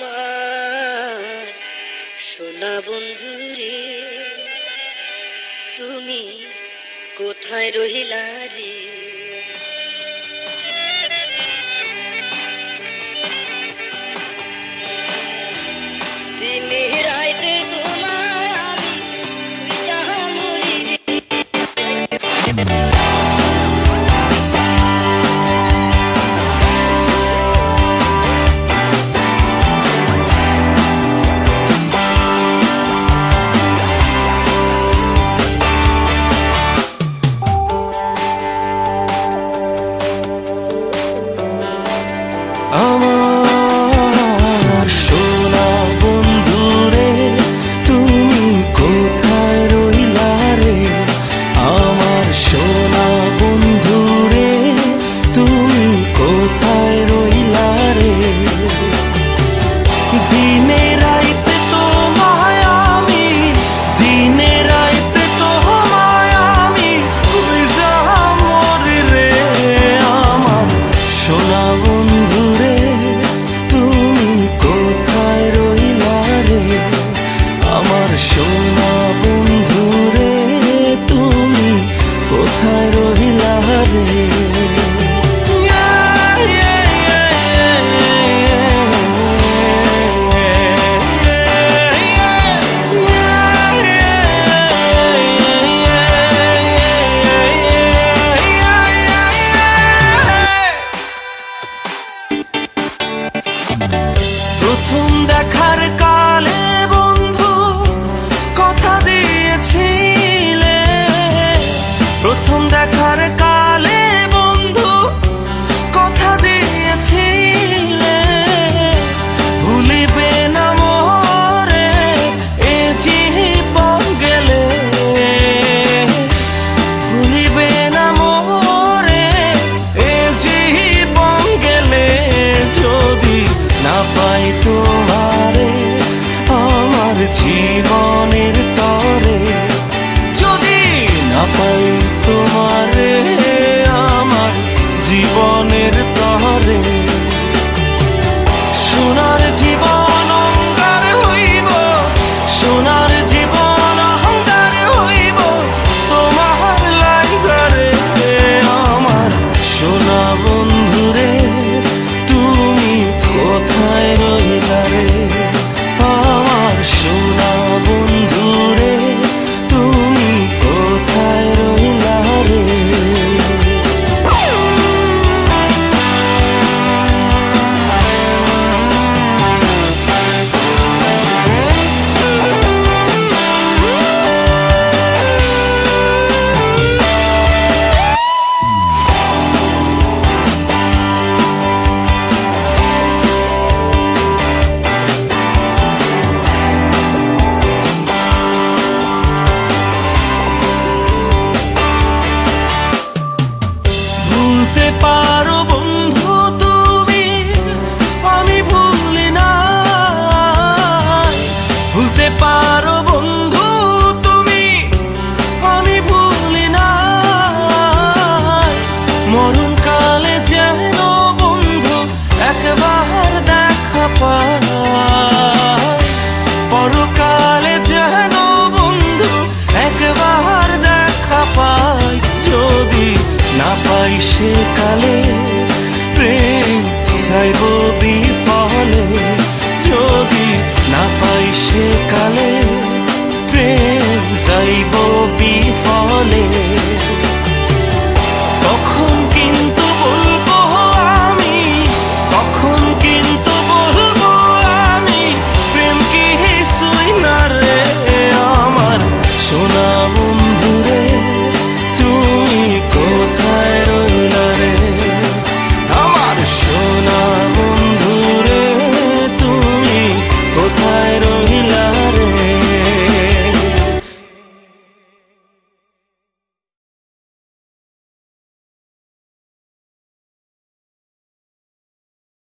আমার সোনা বন্ধু রে, তুমি কোথায় রহিলা রে? দিনে রাইতে তোমায় আমি খুঁজা মরি রে। আমার সোনা বন্ধু রে, তুমি কোথায় রইলা রে? আমার সোনা বন্ধু রে, তুমি কোথায় রইলা রে? দিনে রাইতে তোমায় আমি, দিনে রাইতে তোমায় আমি খুঁজা মরি রে। আমার সোনা বন্ধু রে, তুমি কোথায় রইলা রে? আমার সোনা বন্ধু রে, তুমি কোথায় রইলা রে? প্রথম দেখার কালে বন্ধু কথা দিয়েছিলে, প্রথম দেখার কালে বন্ধু কথা দিয়েছিলে, ভুলিবে না মোরে এ জীবন গেলে, ভুলিবে না মোরে এ জীবন গেলে। যদি না পাই তোমারে আমার জীবনের তরে, যদি না পাই তোমারে আমার জীবনের তরে, সোনার জীবন অঙ্গার হইব, সোনার জীবন অঙ্গার হইব তোমার লাইগারে। আমার সোনা বন্ধু রে, তুমি কোথায় রইলা রে? আমার সোনা বন্ধু রে, তুমি কোথায় রইলা রে? ভুলতে পারো বন্ধু তুমি, আমি ভুলি না। ভুলতে পারো বন্ধু তুমি, আমি ভুলি না। মরণকালে যেন বন্ধু একবার দেখা পাই, পরকালে যেন বন্ধু একবার দেখা পাই। যদি না পাই সে কালে প্রেম যাইব বিফলে।